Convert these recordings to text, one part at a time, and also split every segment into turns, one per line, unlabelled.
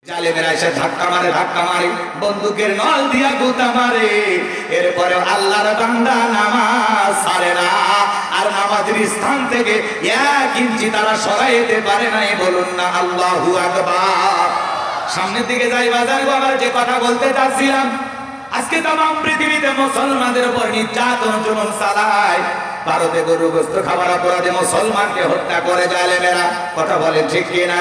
জালেমেরা এসে ধাক্কা মারে বন্দুকের নল দিয়া গুতা মারে। এরপরে আল্লাহর বান্দা নামাজ ছাড়ে না, আর নামাজের স্থান থেকে 1 ইঞ্চি তারা সরাইতে পারে নাই। বলুন না আল্লাহু আকবার। সামনের দিকে যাই বাজার বাবার যে কথা বলতে চাচ্ছিলাম, আজকে তাম পৃথিবীতে মুসলমানদের উপর নির্যাতন জুলুম চালায়। ভারতে গরু গোশত খাবার অপরাধে মুসলমানকে হত্যা করে জালেমেরা। কথা বলেন ঠিক কিনা?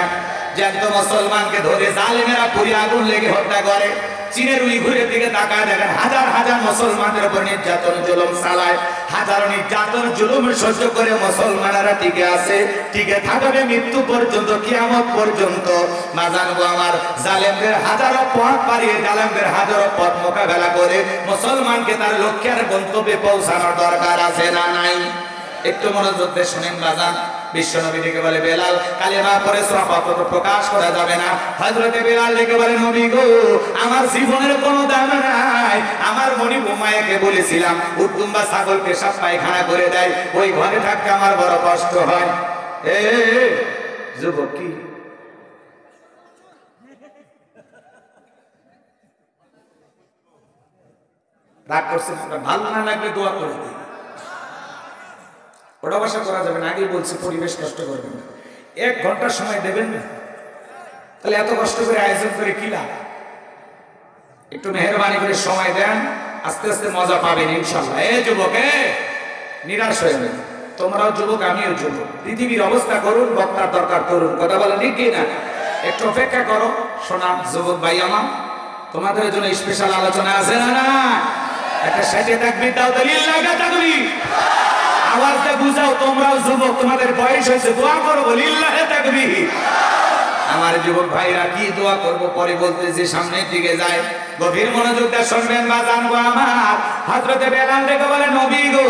জ্যান্ত মুসলমানকে ধরে জালেমেরা পুড়ি আগুন লেগে হত্যা করে। চীনের উইঘুরের দিকে তাকায় দেখেন, হাজার হাজার মুসলমানদের উপর নির্যাতন জুলুম চালায়। হাজারো নির্যাতন জুলুম সহ্য করে মুসলমানেরা টিকে আছে, টিকে থাকবে মৃত্যু পর্যন্ত, কিয়ামত পর্যন্ত। মা জানবো আমার জালেমদের হাজারো পথ পাড়িয়ে, জালেমদের হাজারো পথ মোকাবেলা করে মুসলমানকে তার লক্ষ্যের গন্তব্যে পৌঁছানোর দরকার আছে না নাই? একটু মনোযোগ দিয়ে শুনেন বাজান। বিশ্বনবী ডেকে বলে বেলাল, কালেমা পড়ে শপথ প্রকাশ করা যাবে না। হযরতে বেলাল ডেকে বলে নবী গো, আমার জীবনের কোনো দাম নাই। আমার মনি উমাইয়াকে বলেছিলাম উদ্দুম্বা ছাগল পেশাব পায়খানা করে দেয়, ওই ঘরে থাকতে আমার বড় কষ্ট হয়। এ যুবক, কি রাগ করছেন? ভালো না লাগলে দোয়া করে দিই, ওটা বাসা করা যাবে না। আগেই বলছি পরিবেশ নষ্ট করবেন না। 1 ঘন্টার সময় দেবেন না, তাহলে এত কষ্ট করে আয়োজন করে কি লাভ? একটু মেহরবানি করে সময় দেন, আস্তে আস্তে মজা পাবেন ইনশাআল্লাহ। এই যুবক, নিরাশ হয়ে যাবেন। তোমরাও যুবক, আমিও যুবক। পৃথিবীর অবস্থা করুন, বক্তার দরকার করুন। কথা বলেন ঠিক কি না? একটু অপেক্ষা করো। শোনা যুবক ভাই আমার, তোমাদের জন্য স্পেশাল আলোচনা আছে না? না, একটা সাইডে তাকবীর দাও, লিল্লাহি তাকবীর। আওয়াজটা বুঝাও, তোমরাও যুবক, তোমাদের বয়স হয়েছে, দোয়া করো লিল্লাহি তাকবীর। আমার যুবক ভাইরা কি দোয়া করব পরে বলতেছি, সামনের দিকে যায়। গভীর মনোযোগ দিয়ে শুনবেন বা জানবো আমার। হযরতে বেলাল ডেকে বলে নবী গো,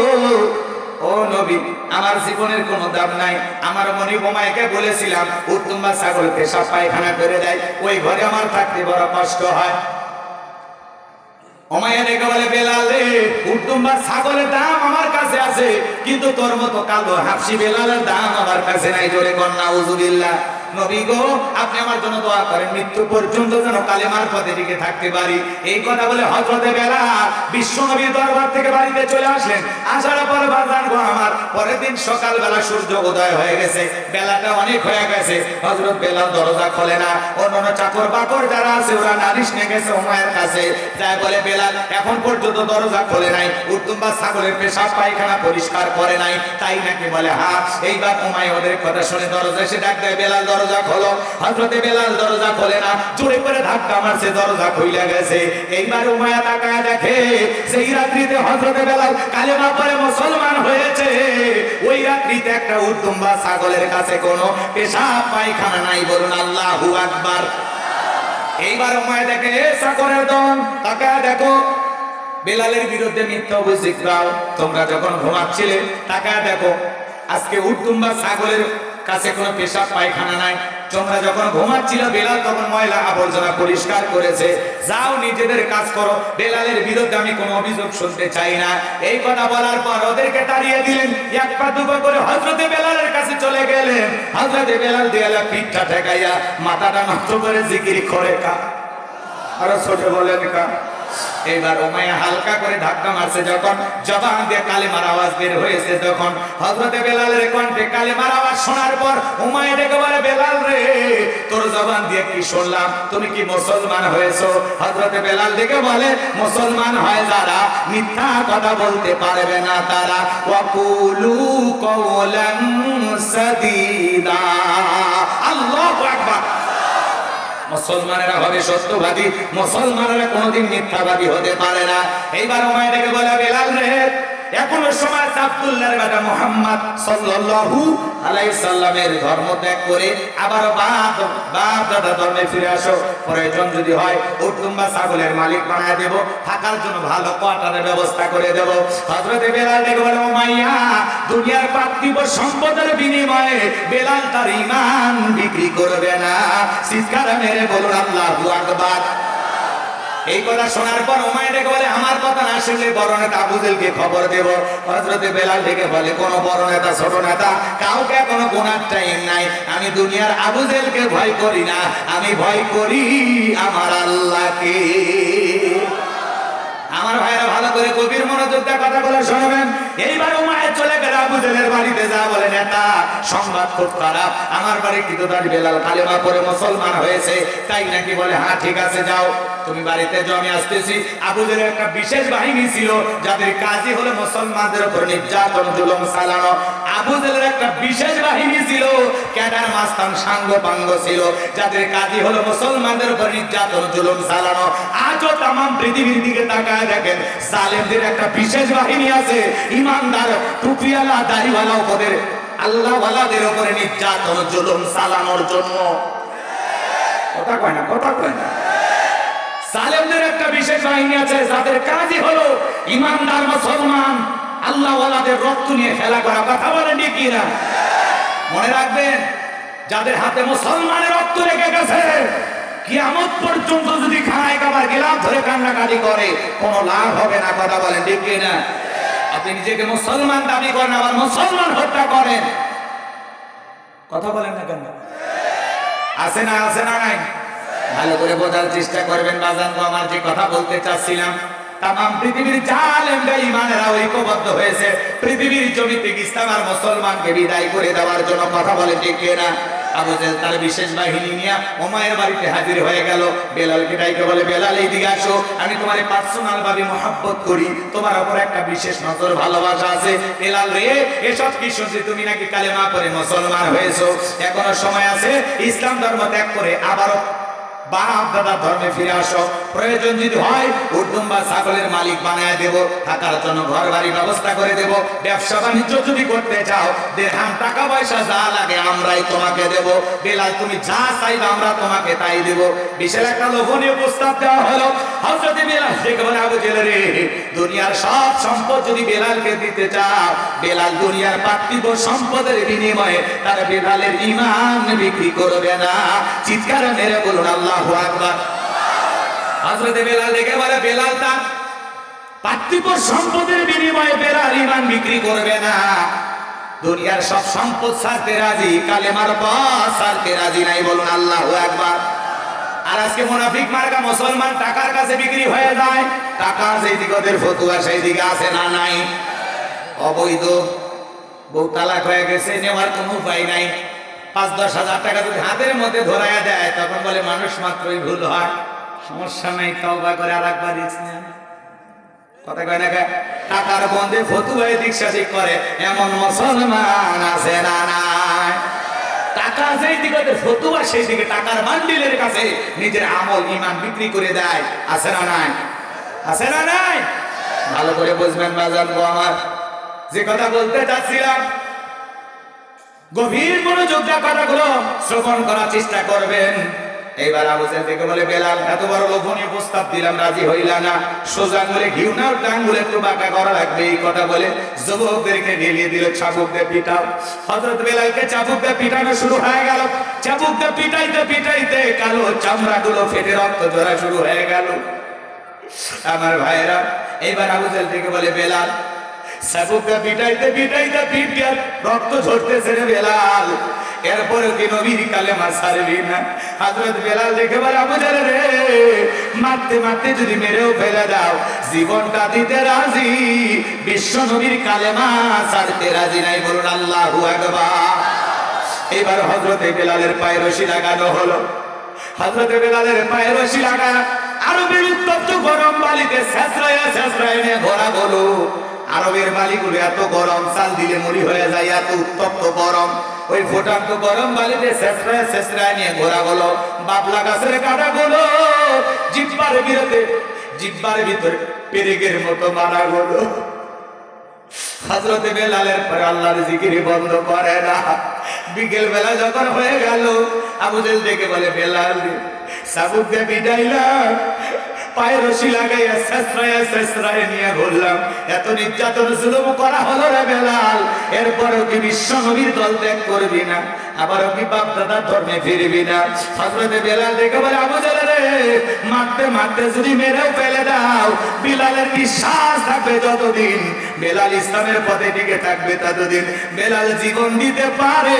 ও নবী, আমার জীবনের কোনো দাম নাই। আমার মনি উমাইয়াকে বলেছিলাম উদ্দুম্বা ছাগল পেশাব পায়খানা করে দেয়, ওই ঘরে আমার থাকতে বড় কষ্ট হয়। উমাইয়া ডেকে বলে বেলাল রে, উদ্দুম্বা ছাগলের দাম আমার কাছে আছে, কিন্তু তোর মতো কালো হাফসি বেলালের দাম আমার কাছে নাই। জোরে কর নাউযুবিল্লাহ। নবী গো, আপনি আমার জন্য দোয়া করেন, মৃত্যু পর্যন্ত যেন কালেমার পথে টিকে থাকতে পারি। এই কথা বলে হযরতে বেলাল বিশ্ব নবীর দরবার থেকে বাড়িতে চলে আসলেন। আসার পর বাজান গো আমার, পরের দিন সকালবেলা সূর্য উদয় হয়ে গেছে, বেলাটা অনেক হয়ে গেছে। হযরত বেলাল দরজা খোলে না। অন্যান্য চাকর বাকর যারা আছে ওরা নালিশ নিয়ে গেছে উমাইয়ার কাছে, যাই বলে বেলাল এখন পর্যন্ত দরজা খোলে নাই, উদ্দুম্বা ছাগলের পেশাব পায়খানা পরিষ্কার করে নাই, তাই নাকি বলে হ্যাঁ। এইবার উমাইয়া ওদের কথা শুনে দরজা এসে ডাক দেয়, বেলাল দরজা খোলো। হযরতে বেলাল দরজা খোলে না, জোরে করে ধাক্কা মারছে, দরজা খুলে গেছে। এইবার উমাইয়া তাকায় দেখে সেই রাত্রিতে হযরতে বেলাল কালেমা পড়ে মুসলমান হয়েছে। ওই রাত্রিতে একটা উদ্দুম্বা ছাগলের কাছে কোনো পেশাব পায়খানা নাই। বলুন আল্লাহু আকবার। এইবার উমাইয়া দেখে ছাগলের দল, তাকায় দেখো বেলালের বিরুদ্ধে মিথ্যা অভিযোগ দাও। তোমরা যখন ঘুমাচ্ছিলে তাকায় দেখো আজকে উদ্দুম্বা ছাগলের কাছে কোনো পেশাব পায়খানা নাই। তোমরা যখন ঘুমাচ্ছিল বেলাল তখন ময়লা আবর্জনা পরিষ্কার করেছে। যাও নিজেদের কাজ করো, বেলালের বিরুদ্ধে আমি কোনো অভিযোগ শুনতে চাই না। এই কথা বলার পর ওদেরকে তাড়িয়ে দিলেন। এক পা দুপা করে হযরতে বেলালের কাছে চলে গেলেন। হযরতে বেলাল দেয়ালে পিঠটা ঠেকাইয়া মাথাটা নত করে জিকির করে কা, আরো ছোট বলেন কা। এইবার উমাইয়া হালকা করে ধাক্কা মারছে, যখন জবান দিয়ে কালেমার আওয়াজ বের হয়েছে, তখন হযরতে বেলালের কণ্ঠে কালেমার আওয়াজ শোনার পর উমাইয়া ডেকে বলে বেলাল রে, তোর জবান দিয়ে কি শুনলাম, তুমি কি মুসলমান হয়েছো? হযরতে বেলাল ডেকে বলে মুসলমান হয় যারা মিথ্যা কথা বলতে পারবে না তারা। ওয়াকুলু কওলান সাদীদা। আল্লাহু আকবার। মুসলমানেরা হবে সত্যবাদী, মুসলমানেরা কোনোদিন মিথ্যাবাদী হতে পারে না। এইবার উমাইয়া ডেকে বলে বেলাল রে, এখনো সময় আব্দুল্লাহর বেটা মুহাম্মদ সাল্লাল্লাহু আলাইহি সাল্লামের ধর্ম ত্যাগ করে আবার বাপ দাদা ধর্মে ফিরে আসো। প্রয়োজন যদি হয় উদ্দুম্বা ছাগলের মালিক বানায় দেব, থাকার জন্য ভালো কোয়ার্টারের ব্যবস্থা করে দেব। হযরতে বেলাল ডেকে বলে উমাইয়া, দুনিয়ার পার্থিব সম্পদের বিনিময়ে বেলাল তার ঈমান বিক্রি করবে না। চিৎকার মেরে বলুন আল্লাহু আকবার। এই কথা শোনার পর উমাইর ডেকে বলে আমার কথা না শুনলে বড় নেতা আবু জেহেলকে খবর দেব। হযরতে বেলাল ডেকে বলে কোন বড় নেতা ছোট নেতা কাউকে কোনো গুনার টাইম নাই, আমি দুনিয়ার আবু জেহেলকে ভয় করি না, আমি ভয় করি আমার আল্লাহকে। আমার ভাইরা ভালো করে গভীর মনোযোগ দিয়ে কথাগুলো শুনবেন। এইবার উমাইর চলে গেল আবু জেহেলের বাড়িতে, যা বলে নেতা সংবাদ খুব খারাপ, আমার বাড়ি কৃতদাস বেলাল কালেমা পড়ে মুসলমান হয়েছে। তাই নাকি? বলে হ্যাঁ ঠিক আছে যাও তুমি বাড়িতে যাও, আমি আসতেছি। আবু জেহেলের একটা বিশেষ বাহিনী ছিল যাদের কাজই হলো মুসলমানদের উপর নির্যাতন জুলুম চালানো। আবু জেহেলের একটা বিশেষ বাহিনী ছিল, ক্যাডার মাস্তান সাঙ্গ পাঙ্গ ছিল, যাদের কাজই হলো মুসলমানদের উপর নির্যাতন জুলুম চালানো। আজও তাম পৃথিবীর দিকে তাকায় দেখেন, জালেমদের একটা বিশেষ বাহিনী আছে, ইমানদার টুপিওয়ালা দাড়িওয়ালা ওদের আল্লাহওয়ালাদের উপরে নির্যাতন জুলুম চালানোর জন্য। কথা কয় না, কথা কয় না। জালেমদের একটা বিশেষ বাহিনী আছে যাদের কাজই হলো ইমানদার মুসলমান আল্লাহওয়ালাদের রক্ত নিয়ে খেলা করা। কথা বলেন ঠিক কিনা? মনে রাখবেন, যাদের হাতে মুসলমানের রক্ত লেগে গেছে, কিয়ামত পর্যন্ত যদি খানায় খাবার গিলাফ ধরে কান্নাকাটি করে কোনো লাভ হবে না। কথা বলেন ঠিক কিনা? আপনি নিজেকে মুসলমান দাবি করেন, আবার মুসলমান হত্যা করেন, কথা বলেন না কেন? আছে না, আছে না নাই? ভালো করে বোঝার চেষ্টা করবেন বাজান। আমার যে কথা বলতে চাচ্ছিলাম, তাম পৃথিবীর জালেমরা ইমানেরা ঐক্যবদ্ধ হয়েছে পৃথিবীর জমিতে ইসলাম আর মুসলমানকে বিদায় করে দেওয়ার জন্য। কথা বলে ঠিক কিনা? আবু জেহেল তার বিশেষ বাহিনী নিয়ে উমাইয়ের বাড়িতে হাজির হয়ে গেল। বেলালকে ডাইকে বলে বেলাল এইদিকে আসো, আমি তোমার পার্সোনাল ভাবে মহব্বত করি, তোমার উপর একটা বিশেষ নজর ভালোবাসা আছে। বেলাল রে, এসব কি শুনছি তুমি নাকি কালেমা পড়ে মুসলমান হয়েছো, এখনো সময় আছে, ইসলাম ধর্ম ত্যাগ করে আবারও বাপ দাদা ধর্মে ফিরে আসো। প্রয়োজন যদি হয় উর্দুম বা ছাগলের মালিক বানায় দেব, থাকার জন্য ঘর বাড়ি ব্যবস্থা করে দেব। ব্যবসা বাণিজ্য যদি করতে চাও, দিরহাম টাকা পয়সা যা লাগে আমরাই তোমাকে দেব। বেলাল তুমি যা চাইবে আমরা তোমাকে তাই দেব। বিশাল একটা লোভনীয় প্রস্তাব দেওয়া হলো। হযরত বেলাল থেকে বলে আবু জেহেল রে, দুনিয়ার সব সম্পদ যদি বেলালকে দিতে চাও, বেলাল দুনিয়ার পার্থিব সম্পদের বিনিময়ে তার বেলালের ঈমান বিক্রি করবে না। চিৎকার মেরে বলুন আল্লাহু আকবার। হযরত বেলাল দেখে বলে বেলাল তার পার্থিব সম্পদের বিনিময়ে বেলাল ঈমান বিক্রি করবে না। দুনিয়ার সব সম্পদ ছাড়তে রাজি, কালেমার পথ ছাড়তে রাজি নাই। বলুন আল্লাহু আকবার। আর আজকে মুনাফিক মার্কা মুসলমান টাকার কাছে বিক্রি হয়ে যায়। টাকা যেদিকে ওদের ফতুয়া সেই দিকে আছে না নাই? অবৈধ বউ তালাক হয়ে গেছে, নেওয়ার কোনো উপায় নাই। ৫-১০ হাজার টাকা যদি হাতের মধ্যে ধরাইয়া দেয়, তখন বলে মানুষ মাত্রই ভুল হয়, সমস্যা নাই, তওবা করে আরেকবার ইসলাম। কথা কয় না? টাকার বন্ধে ফতুয়া দিক সাদিক করে এমন মুসলমান আছে না নাই? টাকা যেই দিকে ফতুয়া সেই দিকে টাকার বান্ডিলের কাছে নিজের আমল ঈমান বিক্রি করে দেয়, আছে না নাই? আছে না নাই? ভালো করে বুঝবেন বাজান গো আমার। যে কথা বলতে চাচ্ছিলাম, গভীর মনোযোগ দিয়ে কথাগুলো শ্রবণ করার চেষ্টা করবেন। এইবার আবু জেহেল থেকে বলে বেলাল, এত বড় লোভনীয় প্রস্তাব দিলাম, রাজি হইলা না, সোজা আঙ্গুলে ঘিউ নাও, আঙ্গুলে একটু বাঁকা করা লাগবে। এই কথা বলে যুবকদেরকে ঢেলিয়ে দিল, চাবুক দিয়ে পিটাও। হযরত বেলালকে চাবুক দিয়ে পিটানো শুরু হয়ে গেল। চাবুক দিয়ে পিটাইতে পিটাইতে কালো চামড়াগুলো ফেটে রক্ত ঝরা শুরু হয়ে গেল। আমার ভাইরা, এইবার আবু জেহেল থেকে বলে বেলাল, চাবুক দিয়ে পিটাইতে পিটাইতে পিট দিয়ে রক্ত ঝরতেছে রে বেলাল, এরপরে কি নবীর কালেমা ছাড়বি না? হযরত বেলাল দেখে বলে আবু জেহেল রে, মারতে মারতে যদি মেরেও ফেলে দাও, জীবনটা দিতে রাজি, বিশ্ব নবীর কালেমা ছাড়তে রাজি নাই। বলুন আল্লাহু আকবার। এবার হযরত বেলালের পায়ে রশি লাগানো হলো। হযরত বেলালের পায়ে রশি লাগা আরবের উত্তপ্ত গরম বালিতে ছেঁচড়ায় ছেঁচড়ায় নিয়ে ঘোরা বলো। আরবের বালিগুলো এত গরম, চাল দিলে মুড়ি হয়ে যায়, এত উত্তপ্ত গরম। ওই ফোটান্ত গরম বালিতে ছেঁচড়ায় ছেঁচড়ায় নিয়ে ঘোরা হলো। বাবলা গাছের কাটা গুলো জিব্বার ভিতরে পেরেকের মতো মারা হলো। হযরত বেলালের পরে আল্লাহর জিকির বন্ধ করে না। বিকেল বেলা যখন হয়ে গেল, আবু জেহেল দেখে বলে বেলাল, চাবুক দিয়ে পিটাইলাম, পায়ে রশি লাগাইয়া ছেঁচড়ায় ছেঁচড়ায় নিয়ে ঘুরলাম, এত নির্যাতন জুলুম করা হলো রে বেলাল, এরপরেও কি বিশ্ব নবীর দল ত্যাগ করবি না? আবারও কি বাপ দাদার ধর্মে ফিরবি না? হযরত বেলাল দেখে বলে আবু জেহেল রে, মারতে মারতে যদি মেরেও ফেলে দাও, বিলালের নিঃশ্বাস থাকবে যতদিন, বেলাল ইসলামের পথে টিকে থাকবে ততদিন। বেলাল জীবন দিতে পারে,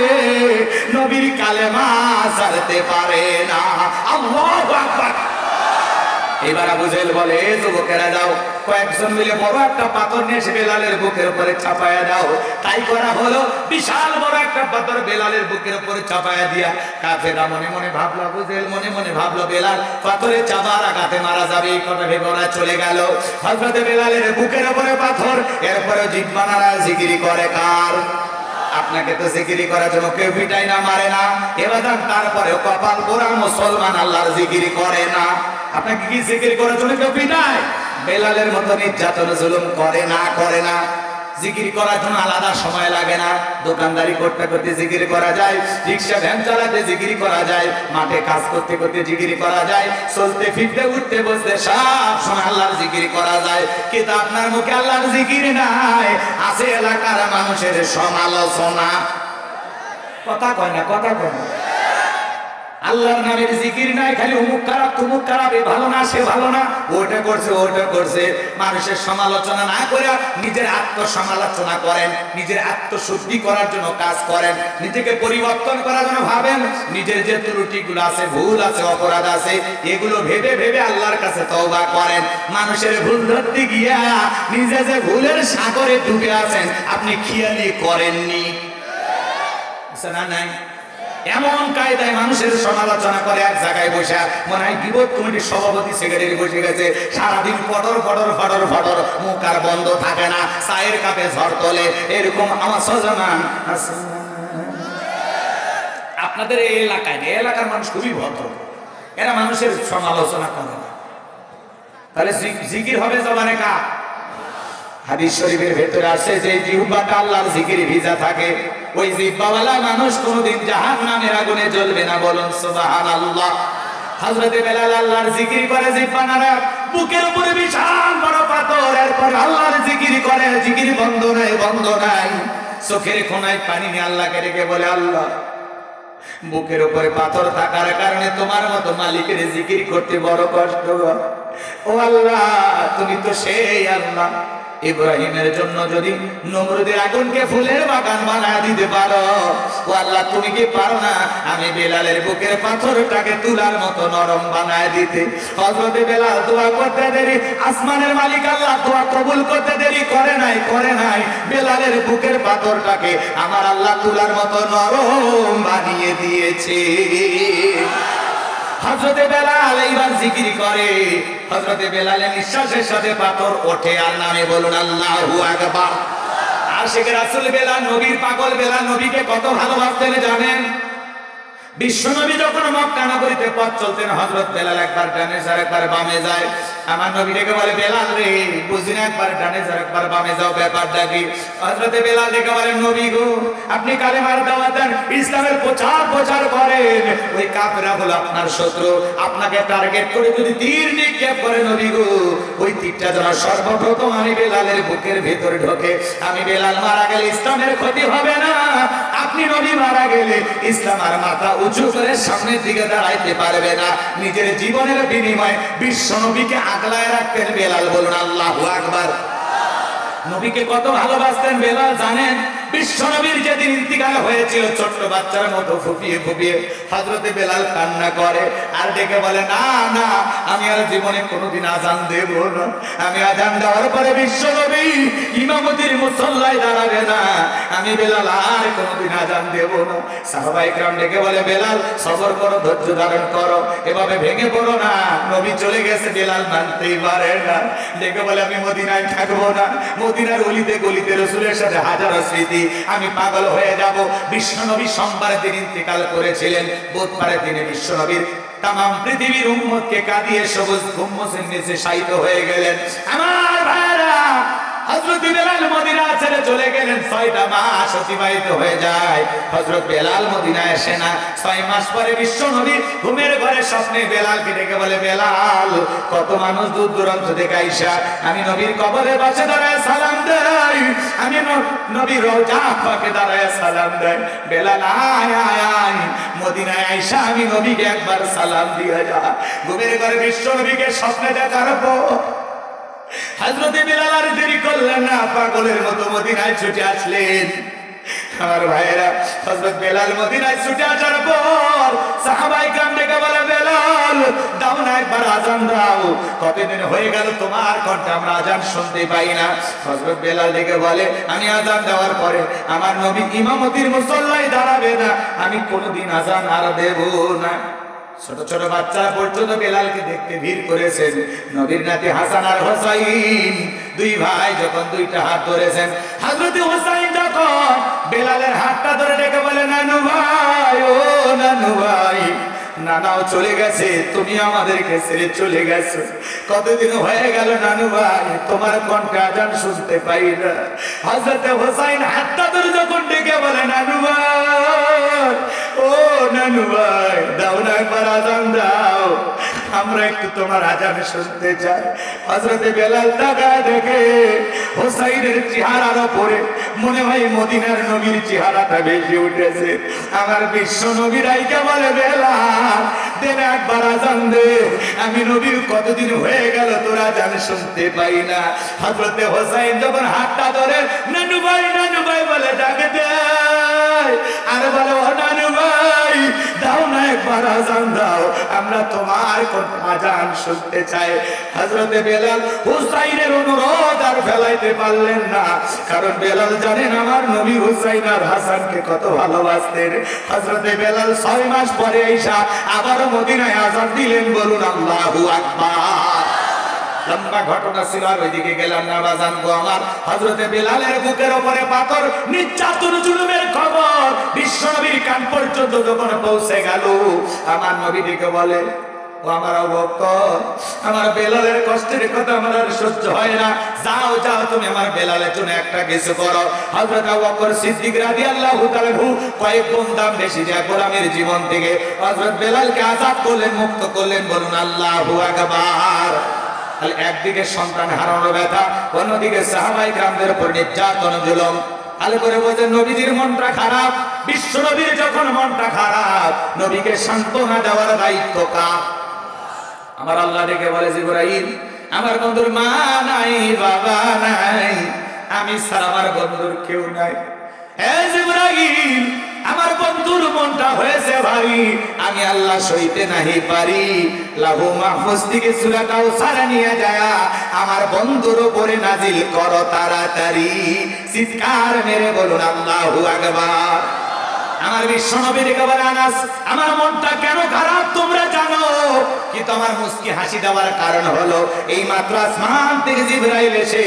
নবীর কালেমা ছাড়তে পারে না। আল্লাহু আকবার। এবার আবু জেহেল বলে, যুবকেরা যাও, কয়েকজন মিলে বড় একটা পাথর নিয়ে এসে বেলালের বুকের উপরে চাপায়া দাও। তাই করা হলো, বিশাল বড় একটা পাথর বেলালের বুকের উপরে চাপায়া দিয়া কাফেররা মনে মনে ভাবলো, আবু জেহেল মনে মনে ভাবলো বেলাল পাথরে চাপার আঘাতে মারা যাবে, এই কথা ভেবে ওরা চলে গেল। হযরতে বেলালের বুকের উপরে পাথর, এরপরে জিহ্বা নাড়ায় জিকিরি করে কার? আপনাকে তো জিকিরি করার জন্য কেউ পিটাই না, মারে না, এবার তারপরে কপাল পোড়া মুসলমান আল্লাহর জিকিরি করে না। আপনাকে কি জিকিরি করার জন্য কেউ পিটায়? বেলালের মতো নির্যাতন জুলুম করে না, করে না। জিকির করার জন্য আলাদা সময় লাগে না, দোকানদারি করতে করতে জিকির করা যায়, রিক্সা ভ্যান চালাতে জিকির করা যায়, মাঠে কাজ করতে করতে জিকির করা যায়, চলতে ফিরতে উঠতে বসতে সব সময় আল্লাহর জিকির করা যায়। কিন্তু আপনার মুখে আল্লাহর জিকির নাই, আছে এলাকার মানুষের সমালোচনা। কথা কয় না, কথা কয় না। আল্লাহর নামের জিকির নাই, খালি অমুক খারাপ তমুক খারাপ, এ ভালো না সে ভালো না, ওটা করছে ওটা করছে। মানুষের সমালোচনা না করে নিজের আত্মসমালোচনা করেন, নিজের আত্মশুদ্ধি করার জন্য কাজ করেন, নিজেকে পরিবর্তন করার জন্য ভাবেন। নিজের যে ত্রুটিগুলো আছে, ভুল আছে, অপরাধ আছে, এগুলো ভেবে ভেবে আল্লাহর কাছে তওবা করেন। মানুষের ভুল ধরতে গিয়া নিজে যে ভুলের সাগরে ডুবে আছেন আপনি খেয়ালই করেননি, না নাই? এমন কায়দায় মানুষের সমালোচনা করে এক জায়গায় বসে, মনে হয় বিপদ কমিটির সভাপতি সেক্রেটারি বসে গেছে, সারাদিন ফটর ফটর ফটর ফটর, মুখ আর বন্ধ থাকে না, চায়ের কাপে ঝড় তোলে। এরকম আমার সজমান আছে। আপনাদের এই এলাকায়, এই এলাকার মানুষ খুবই ভদ্র, এরা মানুষের সমালোচনা করে না। তাহলে জিকির হবে জবানে কার? হাদিস শরীফের ভেতরে আছে যে জিহ্বাটা আল্লাহর জিকিরে ভিজা থাকে, ওই জিহ্বাওয়ালা মানুষ কোনদিন জাহান্নামের আগুনে জ্বলবে না। বলুন সুবহানাল্লাহ। হযরতে বেলাল আল্লাহর জিকির করে, জিহ্বা নাড়ায়, বুকের উপরে বিশাল বড় পাথর, এরপর আল্লাহর জিকির করে, জিকির বন্ধ নাই, বন্ধ নাই। চোখের কোণায় পানি নিয়ে আল্লাহকে ডেকে বলে, আল্লাহ বুকের উপরে পাথর থাকার কারণে তোমার মতো মালিকের জিকির করতে বড় কষ্ট। ও আল্লাহ, তুমি তো সেই আল্লাহ, ইব্রাহিমের জন্য যদি নমরুদের আগুনকে ফুলের বাগান বানায় দিতে পারো, ও আল্লাহ তুমি কি পারো না আমি বেলালের বুকের পাথরটাকে তুলার মতো নরম বানায় দিতে? হযরতে বেলাল দোয়া করতে দেরি, আসমানের মালিক আল্লাহ দোয়া কবুল করতে দেরি করে নাই, করে নাই। বেলালের বুকের পাথরটাকে আমার আল্লাহ তুলার মতো নরম বানিয়ে দিয়েছে। হযরতে বেলাল এইবার জিকির করে, হযরতে বেলালের নিঃশ্বাসের সাথে পাথর ওঠে, আর নামে বলুন আল্লাহু আকবার। আশিক রাসূল বেলাল, নবীর পাগল বেলাল, নবীকে কত ভালোবাসতেন জানেন? বিশ্বনবী যখন মক্কা নগরীতে পথ চলতেন, হযরত বেলাল একবার ডানে যায় একবার বামে যায়। আমার নবী ডেকে বলে, বেলাল রে বুঝি না, একবার ডানে যাও একবার বামে যাও, ব্যাপারটা কি? হযরতে বেলাল ডেকে বলে, নবী গো আপনি কালেমার দাওয়াত দেন, ইসলামের প্রচার করেন, ওই কাফেররা হলো আপনার শত্রু, আপনাকে টার্গেট করে যদি তীর নিক্ষেপ করে নবী গো, ওই তীরটা যেন সর্বপ্রথম আমি বেলালের বুকের ভিতরে ঢোকে। আমি বেলাল মারা গেলে ইসলামের ক্ষতি হবে না, আপনি নবী মারা গেলে ইসলাম আর মাথা উঁচু করে সামনের দিকে দাঁড়াইতে পারবে না। নিজের জীবনের বিনিময়ে বিশ্ব নবীকে আগলায় রাখতেন বেলাল। বলুন আল্লাহু আকবার। নবীকে কত ভালোবাসতেন বেলাল জানেন? বিশ্ব নবীর যেদিন ইন্তিকাল হয়েছিল, ছোট্ট বাচ্চার মতো ফুপিয়ে ফুপিয়ে হযরতে বেলাল কান্না করে আর ডেকে বলে, না না আমি আর জীবনে কোনোদিন আজান দেব না, আমি আজান দেওয়ার পরে বিশ্ব নবী ইমামতির মুসল্লায় দাঁড়াবে না, আমি বেলাল আর কোনোদিন আজান দেব না। সাহাবায়ে কেরাম ডেকে বলে, বেলাল সবর করো, ধৈর্য ধারণ করো, এভাবে ভেঙে পড়ো না, নবী চলে গেছে, বেলাল মানতেই পারে না। ডেকে বলে, আমি মদিনায় থাকবো না, মদিনার অলিতে গলিতে রাসূলের সাথে হাজারো স্মৃতি, আমি পাগল হয়ে যাব। বিশ্বনবী সোমবারের দিন ইন্তেকাল করেছিলেন, বুধবারের দিনে বিশ্বনবীর তামাম পৃথিবীর উম্মতকে কাঁদিয়ে সবুজ গম্বুজের নিচে শায়িত হয়ে গেলেন। আমার ভাইরা হযরত বেলাল মদিনা ছেড়ে চলে গেলেন। 6টা মাস অতিবাহিত হয়ে যায়। হযরত বেলাল মদিনায় আসে না। 6 মাস পরে বিশ্ব নবী ঘুমের ঘরে স্বপ্নে বেলালকে ডেকে বলে, বেলাল, কত মানুষ দূর দূরান্ত থেকে আইসা আমি নবীর কবরের পাশে দাঁড়ায় সালাম দেই, আমি নবীর রওজা পাকে দাঁড়ায় সালাম দেই। বেলাল আয় আয় আয়, মদিনায় আইসা আমি নবীকে একবার সালাম দিয়ে যা। ঘুমের ঘরে বিশ্ব নবীকে স্বপ্নে দেখার পর হযরত বেলাল আর দেরি করলেন না, পাগলের মতো মদিনায় ছুটে আসলেন। আমার ভাইয়েরা, হযরত বেলাল মদিনায় ছুটে আসার পর সাহাবায়ে কেরাম ডেকে বলে, বেলাল দাও না একবার আযান দাও, কতদিন হয়ে গেল তোমার কণ্ঠে আমরা আযান শুনতে পাই না। হযরত বেলাল ডেকে বলে, আমি আযান দেওয়ার পরে আমার নবী ইমামতির মুসল্লায় দাঁড়াবে না, আমি কোনোদিন আযান আর দেব না। ছোট ছোট বাচ্চারা পর্যন্ত বেলালকে দেখতে ভিড় করেছেন। নবীর নাতি হাসান আর হোসাইন দুই ভাই যখন দুইটা হাত ধরেছেন, হযরত হোসাইন যখন বেলালের হাতটা ধরে ডেকে বলে, নানু ভাই, ও নানু ভাই, নানাও চলে গেছে, তুমি আমাদেরকে ছেড়ে চলে গেছো, কতদিন হয়ে গেল নানু ভাই, তোমার কণ্ঠে আযান শুনতে পাই না। হযরত হোসাইন হাতটা ধরে যখন ডেকে বলে, নানু ভাই, ও নানু ভাই, দাও না একবার আযান দাও, আমরা একটু তোমার আযান শুনতে চাই। হযরত বেলাল তাকায় দেখে হোসাইনের চেহারার উপরে মনে হয় মদিনার নবীর চেহারাটা বেশি উঠেছে। আমার বিশ্ব নবী রাইকা বলে, বেলাল দেন একবার আযান দে, আমি নবীর কতদিন হয়ে গেল তোর আযান শুনতে পাই না। হযরত হোসাইন যখন হাতটা ধরে নানু ভাই বলে ডাকে দেয়, আর বলে, ও নানু ভাই, দাও না একবার আযান দাও, আমরা তোমার কণ্ঠে আযান শুনতে চাই। হযরত বেলাল হুসাইনের অনুরোধ আর ফেলাইতে পারলেন না, কারণ বেলাল জানেন আমার নবী হুসাইন আর হাসানকে কত ভালোবাসতেন। হযরত বেলাল 6 মাস পরে আইসা আবার মদিনায় আযান দিলেন। বলুন আল্লাহু আকবার। লম্বা ঘটনা ছিল, আর ওইদিকে গেলাম না বাজান গো আমার। হযরত বেলালের বুকের উপরে পাথর নির্যাতন জুলুমের খবর বিশ্ব নবীর কান পর্যন্ত যখন পৌঁছে গেল, আমার নবী ডেকে বলে, ও আমার ভক্ত, আমার বেলালের কষ্টের কথা আমার আর সহ্য হয় না, যাও যাও তুমি আমার বেলালের জন্য একটা কিছু করো। হযরত আবু বকর সিদ্দিক রাদিয়াল্লাহু তাআলা কয়েক গুণ দাম বেশি দেয়া গোলামের জীবন থেকে হযরত বেলালকে আযাদ করলেন, মুক্ত করলেন। বলুন আল্লাহু আকবার। একদিকে সন্তান হারানোর ব্যথা, অন্যদিকে সাহাবায়ে কেরামদের উপর নির্যাতন জুলুম। ভালো করে বোঝেন, নবীজির মনটা খারাপ, বিশ্ব নবীর যখন মনটা খারাপ, নবীকে সান্ত্বনা দেওয়ার দায়িত্ব কার? আমার আল্লাহ ডেকে বলে, জিবরাইল, আমার বন্ধুর মা নাই, বাবা নাই, আমি ছাড়া আমার বন্ধুর কেউ নাই। হে জিবরাইল, আমার বন্ধুর মনটা হয়েছে ভারী, আমি আল্লাহ সইতে নাহি পারি, লাহু মাহফুজ থেকে সূরা কাউসার নিয়ে যায় আমার বন্ধুর উপরে নাজিল করো তাড়াতাড়ি। চিৎকার মেরে বলুন আল্লাহু আকবার। আমার বিশ্ব নবী ডেকে বলে, আনাস, আমার মনটা কেন খারাপ তোমরা জানো, কিন্তু আমার মুস্কি হাসি দেওয়ার কারণ হলো এই মাত্র আসমান থেকে জিবরাইল এসে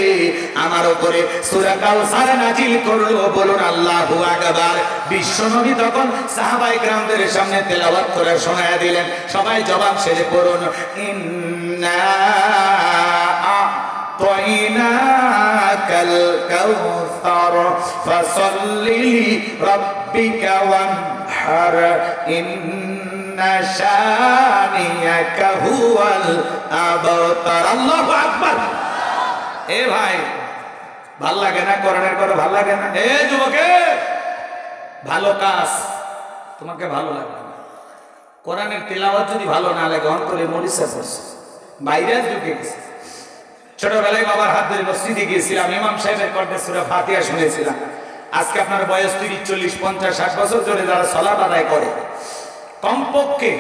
আমার উপরে সূরা কাউসার নাজিল করলো। বলুন আল্লাহু আকবার। বিশ্ব নবী তখন সাহাবায়ে কেরামদের সামনে তেলাওয়াত করে শোনায়া দিলেন। সবাই জবাব সেরে পড়ুন, ইন্না আ'তাইনাকাল কাউসার ফাসাল্লি লিরাব্বিকা ওয়ানহার ইন্না শানিয়াকা হুয়াল আবতার। আল্লাহু আকবার। এ ভাই, ভাল লাগে না কোরআনের কথা? ভাল লাগে না? এ যুবকে, ভালো কাজ তোমাকে ভালো লাগবে না, কোরআনের তেলাওয়াত যদি ভালো না লাগে অন্তরে মরিচা পড়ছে, বাইরে ঢুকে গেছে। ছোটবেলায় বাবার হাত ধরে মসজিদে গিয়েছিলাম, ইমাম সাহেবের কণ্ঠে সূরা ফাতিহা শুনেছিলাম। আজকে আপনার বয়স 30, 40, 50, 60 বছর ধরে যারা সালাত আদায় করে, কমপক্ষে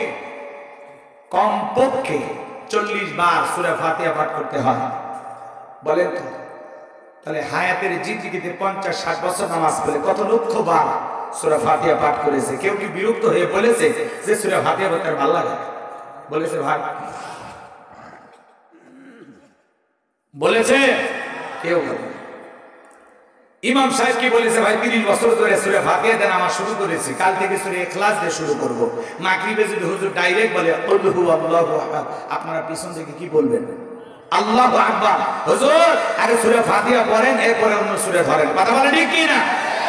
40 বার সূরা ফাতিহা পাঠ করতে হয়। বলেন তো, তাহলে হায়াতের জিন্দেগিতে 50-60 বছর নামাজ পড়ে কত লক্ষ বার সূরা ফাতিহা পাঠ করেছে। কেউ কি বিরক্ত হয়ে বলেছে যে সূরা ফাতিহা পড়তে ভালো লাগে? বলেছে ভাই? বলেছে কেউ? ইমাম সাহেব কি বলেছে, ভাই 30 বছর ধরে সূরা ফাতিহা দিয়ে নামাজ শুরু করেছি, কাল থেকে সূরা ইখলাস দিয়ে শুরু করব। মাগরিবে যদি হুজুর ডাইরেক্ট বলে আল্লাহু আল্লাহু আহাদ, আপনারা পিছন থেকে কি বলবেন? আল্লাহু আকবার। হুজুর আগে সূরা ফাতিহা পড়েন, এরপরে অন্য সূরা ধরেন। কথা বলেন ঠিক কি না?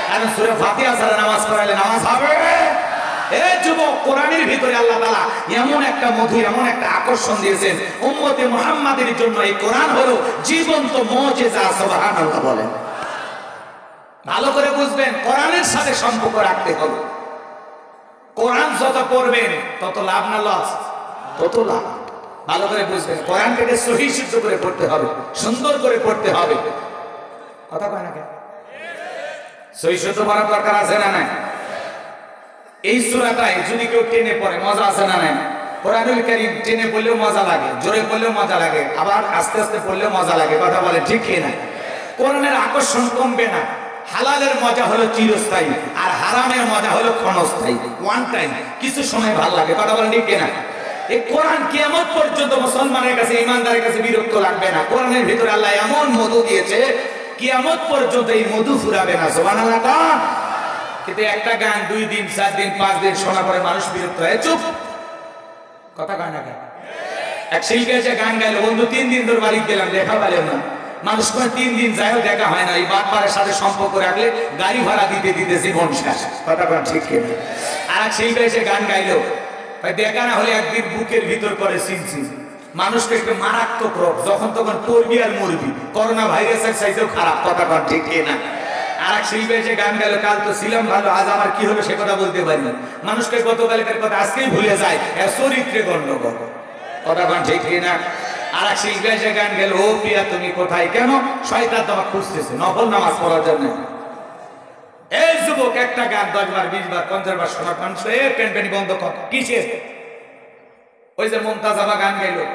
কারণ সূরা ফাতিহা ছাড়া নামাজ পড়াইলে নামাজ হবে? এই যুবক, কোরআনের ভিতরে আল্লাহ তাআলা এমন একটা মধুর, এমন একটা আকর্ষণ দিয়েছেন উম্মতে মুহাম্মাদের জন্য। এই কোরআন হলো জীবন্ত মুজিজা। সুবহানাল্লাহ বলেন। ভালো করে বুঝবেন, কোরআনের সাথে সম্পর্ক রাখতে হবে। কোরআন যত পড়বেন তত লাভ না লস? তত লাভ। ভালো করে বুঝবেন, কোরআনটাকে সহি শুদ্ধ করে পড়তে হবে, সুন্দর করে পড়তে হবে। কথা কয় না কেন? সহি শুদ্ধ পড়ার দরকার আছে না নাই? এই সূরাটাই যদি কেউ টেনে পড়ে মজা আছে না নাই? কোরআনুল কারীম টেনে পড়লেও মজা লাগে, জোরে পড়লেও মজা লাগে, আবার আস্তে আস্তে পড়লেও মজা লাগে। কথা বলে ঠিক কি না? কোরআনের আকর্ষণ কমবে না। হালালের মজা হলো চিরস্থায়ী, আর হারামের মজা হলো ক্ষণস্থায়ী, ওয়ান টাইম, কিছু সময় ভালো লাগে। কথা বলেন ঠিক কিনা? এই কোরআন কিয়ামত পর্যন্ত মুসলমানের কাছে, ইমানদারের কাছে বিরক্ত লাগবে না। কোরআনের ভিতরে আল্লাহ এমন মধু দিয়েছে, কিয়ামত পর্যন্ত এই মধু ফুরাবে না। সুবহানাল্লাহ। কিন্তু একটা গান 2 দিন 4 দিন 5 দিন শোনার পরে মানুষ বিরক্ত হয়ে চুপ। কথা কয় না কেন? এক শিল্পী এসে গান গাইলো, বন্ধু 3 দিন ধরে বাড়ি গেলাম, দেখা পেলাম না। মানুষ করে 3 দিন যায়ও দেখা হয় না। এই বাটপারের সাথে সম্পর্ক রাখলে গাড়ি ভাড়া দিতে দিতে জীবন শেষ। কথা কয় ঠিক কি না? আর এক শিল্পী এসে গান গাইলো, ভাই দেখা না হলে একদিন বুকের ভিতর করে সিনসিন। মানুষকে একটু মারাত্মক রোগ, যখন তখন পড়বি আর মরবি। করোনা ভাইরাসের চাইতেও খারাপ। কথা কয় ঠিক কি না? আর এক শিল্পী এসে গান গেল, কাল তো ছিলাম ভালো, আজ আমার কি হলো সে কথা বলতে পারি না। মানুষকে গতকালকের কথা আজকেই ভুলে যায়, এর চরিত্রে গণ্ডগোল। কথা কয় ঠিক কি না? আর এক শিল্পী এসে গান গেল, ও প্রিয়া তুমি কোথায়? কেন? শয়তান তোমাকে খুঁজতেছে নফল নামাজ পড়ার জন্য। এই যুবক, একটা গান 10 বার 20 বার 50 বার শোনার মানুষ পেনপেনি বন্ধ কর। কিসের? ওই যে মুমতাজাবা গান গাইলো,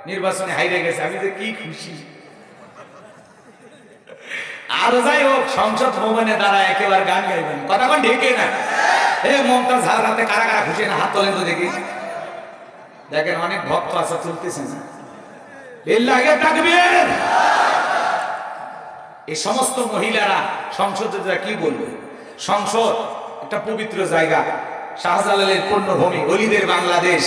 নির্বাচনে হাইরে গেছে, আমি যে কি খুশি। আর যাই হোক, সংসদ ভবনে দাঁড়ায় একেবারে গান গাইবেন। কথা কোন ঢেকে না? মমতাজ হাতে কারা কারা খুশি না? হাত তোলেন তো দেখি। দেখেন অনেক ভক্ত আছে, চলতেছে না। লিল্লাহি তাকবীর। এই সমস্ত মহিলারা সংসদে কি বলবে? সংসদ একটা পবিত্র জায়গা, শাহজালালের পূর্ণভূমি, ওলিদের বাংলাদেশ।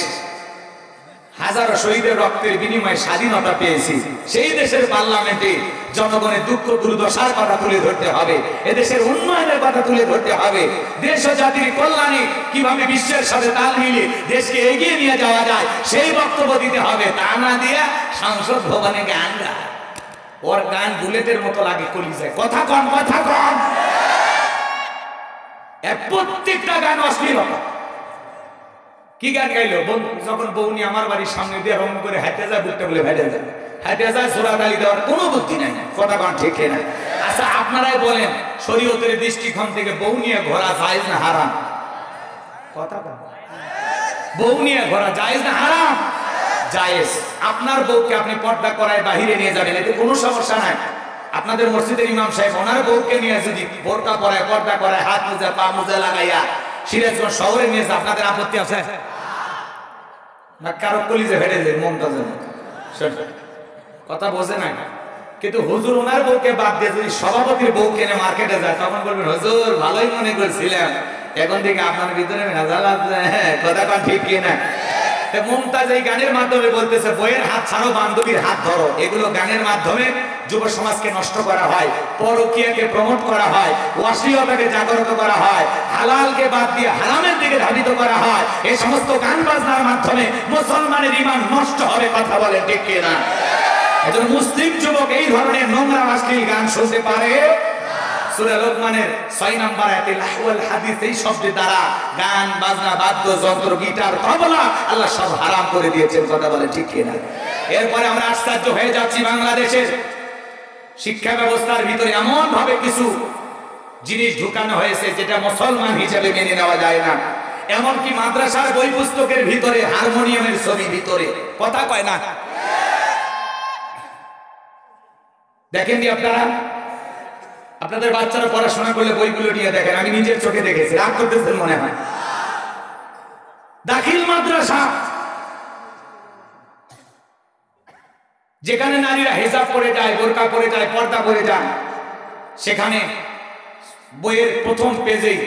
হাজারো শহীদের রক্তের বিনিময়ে স্বাধীনতা পেয়েছি। সেই দেশের পার্লামেন্টে জনগণের দুঃখ দুর্দশার কথা তুলে ধরতে হবে, এদেশের উন্নয়নের কথা তুলে ধরতে হবে, দেশ ও জাতির কল্যাণে কিভাবে বিশ্বের সাথে তাল মিলিয়ে দেশকে এগিয়ে নিয়ে যাওয়া যায় সেই বক্তব্য দিতে হবে। তা না দিয়ে সংসদ ভবনে গান গায়। ওর গান বুলেটের মতো লাগে কলিজায়। কথা কম, কথা কম। প্রত্যেকটা গান অশ্লীলতা। কি গান গাইলো? যখন বউনি আমার বাড়ির সামনে দিয়ে রং করে হাঁটে যায়, বুকটা বলে ভেটে যায়, হাঁটে যায়, সোরা গালি দেওয়ার কোনো বুদ্ধি নাই। কথা কন ঠিক না? আচ্ছা আপনারাই বলেন, শরীয়তের দৃষ্টিকোণ থেকে বউ নিয়ে ঘোরা জায়েজ না হারাম? কথা কন। বউ নিয়ে ঘোরা জায়েজ না হারাম? জায়েজ। আপনার বউকে আপনি পর্দা করায় বাহিরে নিয়ে যাবেন, এতে কোনো সমস্যা নাই। আপনাদের মসজিদের ইমাম সাহেব ওনার বউকে নিয়ে যদি বোরকা পরায়, পর্দা করায়, হাত মোজা পা মোজা লাগাইয়া সিরাজগঞ্জ শহরে নিয়ে যায়, আপনাদের আপত্তি আছে না? কারো কলিজে ফেটে যায় মমতাজের মতো। কথা বোঝে না। কিন্তু হুজুর ওনার বউকে বাদ দিয়ে যদি সভাপতির বউ কেনে মার্কেটে যায়, তখন বলবেন হুজুর ভালোই মনে করছিলাম, এখন থেকে আপনার ভিতরে ভেজাল আছে। কথা কন ঠিক কি না? মুমতাজ এই গানের মাধ্যমে বলতেছে, বইয়ের হাত ছাড়ো, বান্ধবীর হাত ধরো। এগুলো গানের মাধ্যমে যুব সমাজকে নষ্ট করা হয়, পরকীয়াকে প্রমোট করা হয়, অশ্লীলতাকে জাগ্রত করা হয়, হালালকে বাদ দিয়ে হারামের দিকে ধাবিত করা হয়। এই সমস্ত গান বাজনার মাধ্যমে মুসলমানের ঈমান নষ্ট হবে। কথা বলে ঠিক কিনা? একজন মুসলিম যুবক এই ধরনের নোংরা অশ্লীল গান শুনতে পারে? সূরা লোকমানের 6 নম্বর আয়াতে লাহওয়াল হাদিস এই শব্দের দ্বারা গান বাজনা, বাদ্যযন্ত্র, গিটার, তবলা আল্লাহ সব হারাম করে দিয়েছেন। কথা বলে ঠিক কিনা? এরপরে আমরা আশ্চর্য হয়ে যাচ্ছি, বাংলাদেশের শিক্ষা ব্যবস্থার ভিতরে এমন ভাবে কিছু জিনিস ঢুকানো হয়েছে যেটা মুসলমান হিসেবে মেনে নেওয়া যায় না। এমনকি মাদ্রাসার বই পুস্তকের ভিতরে হারমোনিয়ামের ছবি ভিতরে। কথা কয় না? দেখেন নি আপনারা? আপনাদের বাচ্চারা পড়াশোনা করলে বইগুলো নিয়ে দেখেন, আমি নিজের চোখে দেখেছি। রাগ করতেছেন মনে হয়। দাখিল মাদ্রাসা, যেখানে নারীরা হিজাব পরে যায়, বোরকা পরে যায়, পর্দা পরে যায়, সেখানে বইয়ের প্রথম পেজেই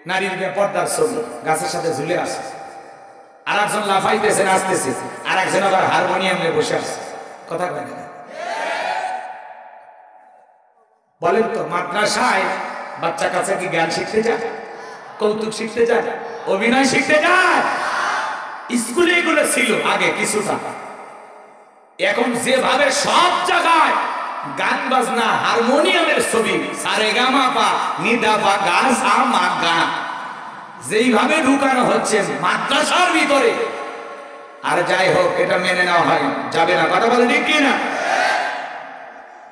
নারীর পর্দার ছবি গাছের সাথে ঝুলে আসে। আর একজন লাফাইতেছে, নাচতেছে, আর একজন আবার হারমোনিয়ামে বসে আছে। কথা কয় না? বলেন তো, মাদ্রাসায় বাচ্চা কাচ্চা কি জ্ঞান শিখতে যায়, কৌতুক শিখতে যায়, অভিনয় শিখতে যায়? স্কুলে এগুলো ছিল আগে কিছুটা, এখন যেভাবে সব জায়গায় গান বাজনা, হারমোনিয়ামের ছবি, সারেগামাপা নিদাপা গা সা মা গা, যেইভাবে ঢুকানো হচ্ছে মাদ্রাসার ভিতরে, আর যাই হোক এটা মেনে নেওয়া হয় যাবে না। কথা বলে ঠিক কিনা?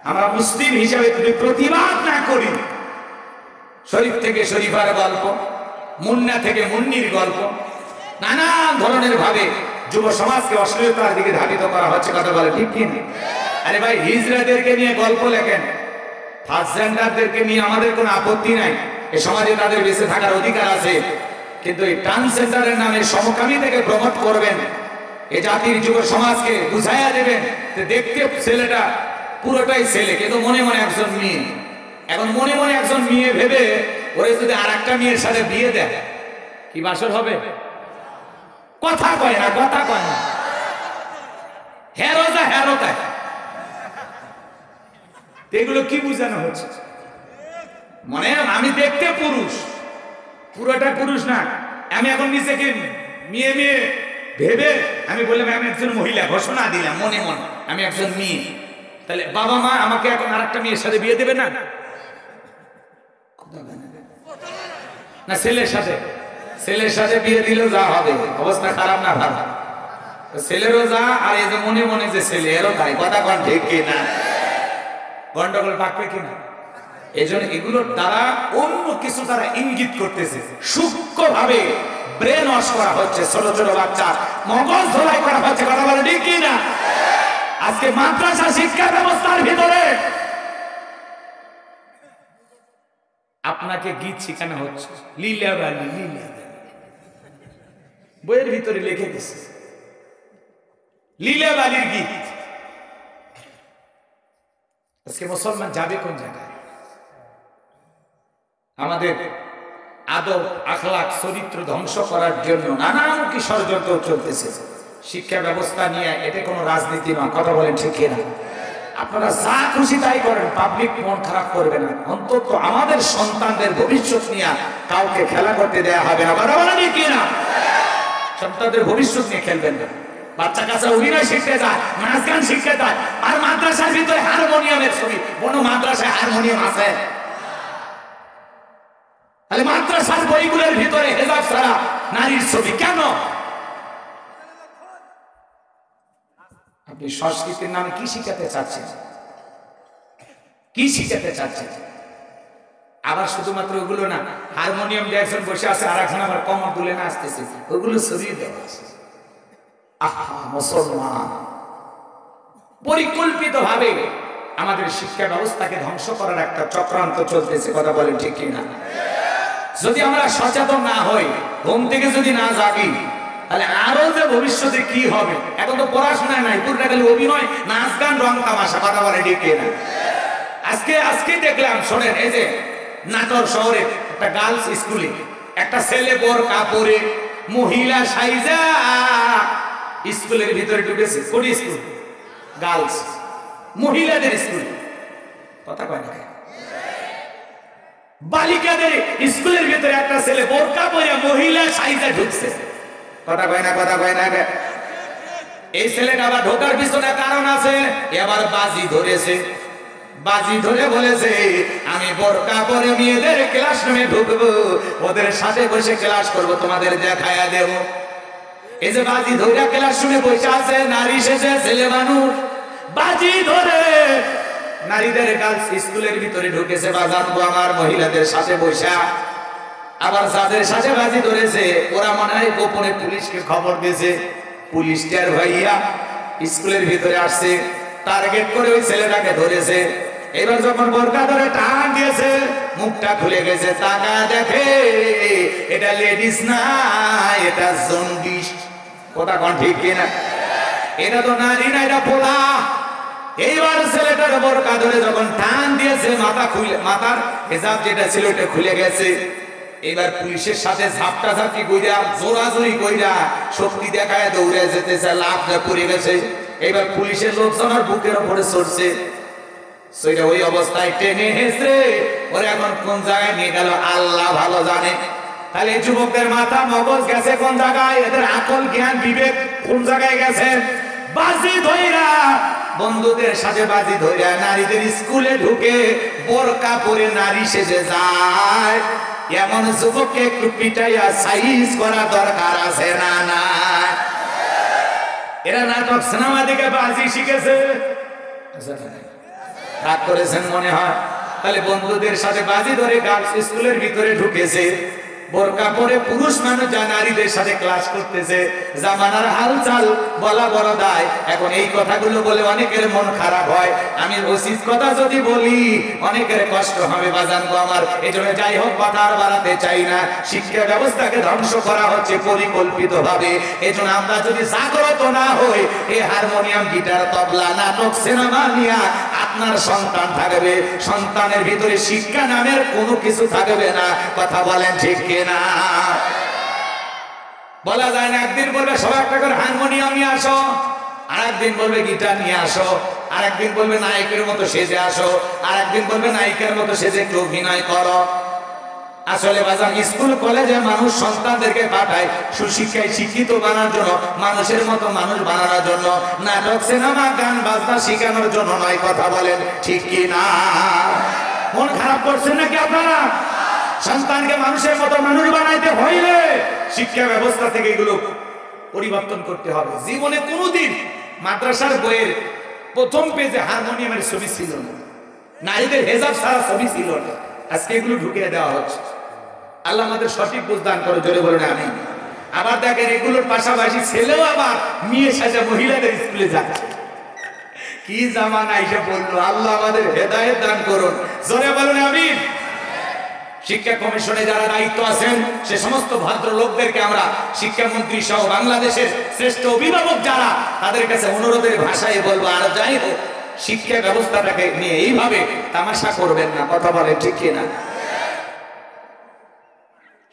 আমরা মুসলিম হিসাবে যদি প্রতিবাদ না করি, শরীফ থেকে শরীফার গল্প, মুন্না থেকে মুন্নির গল্প, নানান ধরনের ভাবে যুব সমাজকে অশ্লীলতার দিকে ধাবিত করা হচ্ছে। কথা বলে ঠিক কিনা? আরে ভাই, হিজড়াদেরকে নিয়ে গল্প লেখেন, ফার্স্ট জেন্ডারদেরকে নিয়ে আমাদের কোনো আপত্তি নাই, এ সমাজে তাদের বেঁচে থাকার অধিকার আছে, কিন্তু এই ট্রান্সজেন্ডারের নামে সমকামী থেকে প্রমোট করবেন, এ জাতির যুব সমাজকে বুঝাইয়া দেবেন যে দেখতে ছেলেটা পুরোটাই ছেলে, কিন্তু মনে মনে একজন মেয়ে। এখন মনে মনে একজন মেয়ে ভেবে ওরে যদি আর একটা মেয়ের সাথে বিয়ে দেয়, কি বাসর হবে? কথা কয় না, কথা কয় না, হেরোজা হেরোটা, এগুলো কি বুঝানো হচ্ছে? মানে আমি দেখতে পুরুষ, পুরোটা পুরুষ না, আমি এখন নিজেকে মেয়ে মেয়ে ভেবে আমি বললাম আমি একজন মহিলা, ঘোষণা দিলাম মনে মনে আমি একজন মেয়ে, তাহলে বাবা মা আমাকে এখন আরেকটা মেয়ের সাথে বিয়ে দেবে না? না ছেলের সাথে, ছেলের সাথে বিয়ে দিলেও যা হবে, অবস্থা খারাপ না ভালো? ছেলেরও যা, আর এই যে মনে মনে যে ছেলে এরও তাই। কথা কন ঠিক কিনা? গন্ডগোল পাকবে কিনা? এই জন্য এগুলোর দ্বারা অন্য কিছু তারা ইঙ্গিত করতেছে, সূক্ষ্ম ভাবে ব্রেন ওয়াশ করা হচ্ছে, ছোট ছোট বাচ্চা মগজ ধোলাই করা হচ্ছে। কথা বলে ঠিক কিনা? আজকে মাদ্রাসা শিক্ষা ব্যবস্থার ভিতরে আপনাকে গীত শেখানো হচ্ছে, লীলা বালি লীলা বালি, বইয়ের ভিতরে লিখে দিচ্ছে লীলা বালির গীত। আজকে মুসলমান যাবে কোন জায়গায়? আমাদের আদব আখলাক চরিত্র ধ্বংস করার জন্য নানামুখী ষড়যন্ত্র চলতেছে। শিক্ষা ব্যবস্থা নিয়ে এটা কোনো রাজনীতি নয়। কথা বলেন ঠিক কিনা? আপনারা যা খুশি তাই করেন, পাবলিক মন খারাপ করবে না, অন্তত আমাদের সন্তানদের ভবিষ্যৎ নিয়ে কাউকে খেলা করতে দেয়া হবে না। কথা বলেন ঠিক কিনা? সন্তানদের ভবিষ্যৎ নিয়ে খেলবেন না। বাচ্চা কাচ্চা অভিনয় শিখতে যায়, নাচ গান শিখতে যায়, আর মাদ্রাসার ভিতরে হারমোনিয়ামের ছবি। কোন মাদ্রাসায় হারমোনিয়াম আছে? তাহলে মাদ্রাসার বইগুলোর ভিতরে হেজাব ছাড়া নারীর ছবি কেন? আপনি সংস্কৃতির নামে কি শিখাতে চাচ্ছেন? কি শিখাতে চাচ্ছেন? আবার শুধুমাত্র ওগুলো না, হারমোনিয়াম দিয়ে একজন বসে আছে আর একজন আবার কমর তুলে না আসতেছে, ওগুলো ছড়িয়ে দেওয়া আছে। আহা মুসলমান, পরিকল্পিত ভাবে আমাদের শিক্ষা ব্যবস্থাকে ধ্বংস করার একটা চক্রান্ত চলতেছে। কথা বলেন ঠিক কিনা? যদি আমরা সচেতন না হই, ঘুম থেকে যদি না জাগি, তাহলে আরো যে ভবিষ্যতে কি হবে। এখন তো পড়াশোনা নাই, পুরোটা খালি অভিনয়, নাচ গান, রং তামাশা। কথা বলে ঠিক কিনা? আজকে দেখলাম, শোনেন, এই যে নাটোর শহরে একটা গার্লস স্কুলে একটা ছেলে বোরকা পরে মহিলা সাইজা স্কুলের ভিতরে ঢুকেছে। কোন স্কুল? গার্লস, মহিলাদের স্কুল। কথা কয় না? বালিকাদের স্কুলের ভিতরে একটা ছেলে বোরকা পরে মহিলা সাইজা ঢুকছে। কথা কয় না? কথা কয় না? এই ছেলেটা আবার ঢোকার পিছনে কারণ আছে, এবার বাজি ধরেছে। বাজি ধরে বলেছে আমি বোরকা পরে মেয়েদের ক্লাসরুমে ঢুকবো, ওদের সাথে বসে ক্লাস করবো, তোমাদের দেখায়া দেব। এই যে বাজি ধরে ক্লাসরুমে বসে আছে, নারী শেষে ছেলে মানুষ বাজি ধরে নারীদের গার্লস স্কুলের ভিতরে ঢুকেছে বাজাবো আমার মহিলাদের সাথে বসা। আবার যাদের সাথে বাজি ধরেছে ওরা মনে হয় গোপনে পুলিশকে খবর দিয়েছে। পুলিশটার ভাইয়া স্কুলের ভিতরে আসছে, টার্গেট করে ওই ছেলেটাকে ধরেছে। এবার যখন বোরকা ধরে টান দিয়েছে, মুখটা খুলে গেছে, তাকা দেখে এটা লেডিস না, এটা জন্ডিস। কথা কোন ঠিক কিনা? এটা তো নারী না, এটা পোলা। এইবার ছেলেটার বোরকা ধরে যখন টান দিয়েছে, মাথার হেজাব যেটা ছিল এটা খুলে গেছে। এবার পুলিশের সাথে ঝাপটা ঝাপটি কইরা, জোরাজোরি কইরা, শক্তি দেখায় দৌড়ে যেতেছে, লাভ পড়ে গেছে। এবার পুলিশের লোকজন আর বুকের উপরে চড়ছে, সেটা ওই অবস্থায় টেনে হেসরে ওরা এখন কোন জায়গায় নিয়ে গেল আল্লাহ ভালো জানে। তাহলে যুবকদের মাথা মগজ গেছে কোন জায়গায়, এদের আকল জ্ঞান বিবেক কোন জায়গায় গেছে? বাজি ধইরা, বন্ধুদের সাথে বাজি ধইরা নারীদের স্কুলে ঢুকে বোরকা পরে নারী সেজে যায়। এমন যুবককে একটু পিটাইয়া সাইজ করা দরকার আছে না? না, এরা নাটক সিনেমা দেখে বাজি শিখেছে, রাগ করেছেন মনে হয়। তাহলে বন্ধুদের সাথে বাজি ধরে গার্লস স্কুলের ভিতরে ঢুকেছে, বোরকা পরে পুরুষ মানুষ যা নারীদের সাথে ক্লাস করতেছে। জামানার হালচাল বলা বড় দায়। এখন এই কথাগুলো বলে অনেকের মন খারাপ হয়। আমি উচিত কথা যদি বলি অনেকের কষ্ট হবে বাজান গো আমার। এজন্য যাই হোক কথা আর বাড়াতে চাই না। শিক্ষা ব্যবস্থাকে ধ্বংস করা হচ্ছে পরিকল্পিত ভাবে। এজন্য আমরা যদি জাগ্রত না হই, এই হারমোনিয়াম, গিটার, তবলা, নাটক, সিনেমা নিয়ে আপনার সন্তান থাকবে, সন্তানের ভিতরে শিক্ষা নামের কোনো কিছু থাকবে না। কথা বলেন ঠিক কিনা? বলা যায় না, একদিন বলবে সবাই একটা করে হারমোনিয়াম নিয়ে আসো, আর একদিন বলবে গিটার নিয়ে আসো, আর একদিন বলবে নায়কের মতো সেজে আসো, আর একদিন বলবে নায়িকার মতো সেজে একটু অভিনয় করো। আসলে বাজার স্কুল কলেজে মানুষ সন্তানদেরকে পাঠায় সুশিক্ষায় শিক্ষিত বানানোর জন্য, মানুষের মতো মানুষ বানানোর জন্য, নাটক, সিনেমা, গান বাজনা শিখানোর জন্য নয়। কথা বলেন ঠিক কি না? মন খারাপ করছেন নাকি আপনারা? সন্তানকে মানুষের মতো মানুষ বানাইতে হইলে শিক্ষা ব্যবস্থা থেকে এগুলো পরিবর্তন করতে হবে। জীবনে কোনোদিন মাদ্রাসার বইয়ের প্রথম পেজে হারমোনিয়ামের ছবি ছিল না, নারীদের হেজাব ছাড়া ছবি ছিল না। আজকে এগুলো ঢুকিয়ে দেওয়া হচ্ছে। আল্লাহ আমাদের সঠিক বুঝদান করে, জোরে বলেন আমিন। আবার দেখেন এগুলোর পাশাপাশি ছেলেও আবার মেয়ে সাজা মহিলাদের স্কুলে যাচ্ছে। কি জামানা এসে বললো, আল্লাহ আমাদের হেদায়েত দান করুন, জোরে বলেন আমিন। শিক্ষা কমিশনে যারা দায়িত্ব আছেন সে সমস্ত ভদ্র লোকদেরকে আমরা শিক্ষামন্ত্রী সহ বাংলাদেশের শ্রেষ্ঠ অভিভাবক যারা, তাদের কাছে অনুরোধের ভাষায় বলবো, আর যাই হোক শিক্ষা ব্যবস্থাটাকে নিয়ে এইভাবে তামাশা করবেন না। কথা বলে ঠিক কিনা?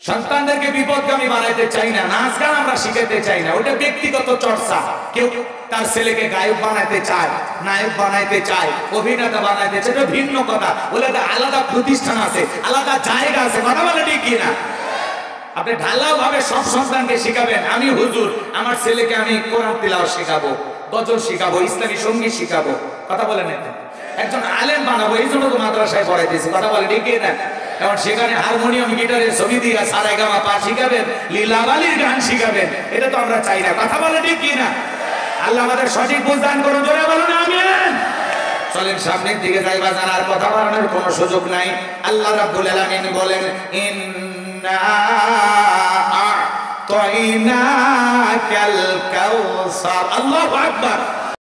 সন্তানদেরকে বিপদগামী বানাইতে চাই না, নাচ গান আমরা শিখাতে চাই না, ওটা ব্যক্তিগত চর্চা। কেউ তার ছেলেকে গায়ক বানাইতে চায়, নায়ক বানাইতে চায়, অভিনেতা বানাইতে চায়, এটা ভিন্ন কথা। ওদের আলাদা প্রতিষ্ঠান আছে, আলাদা জায়গা আছে। কথা বলে ঠিক কিনা? আপনি ঢালাও ভাবে সব সন্তানকে শিখাবেন, আমি হুজুর আমার ছেলেকে আমি কোরআন তিলাওয়াত শেখাবো, গজল শিখাবো, ইসলামী সঙ্গীত শিখাবো। কথা বলেন একজন আলেম বানাবো, এই জন্য তো মাদ্রাসায় পড়াইতেছি। কথা বলে ঠিক কিনা? এখন সেখানে হারমোনিয়াম, গিটারের ছবি দিয়ে সারেগামা পা শিখাবেন, লীলাবালির গান শিখাবেন, এটা তো আমরা চাই না। কথা বলে ঠিক কিনা? আল্লাহ আমাদের সঠিক বুঝদান করুন, জোরে বলুন আমিন। চলেন সামনের দিকে যাই বাজান, আর কথা বাড়ানোর কোনো সুযোগ নাই। আল্লাহ রাব্বুল আলামিন বলেন, ইন্না আ'তাইনাকাল কাউসার। আল্লাহু আকবার।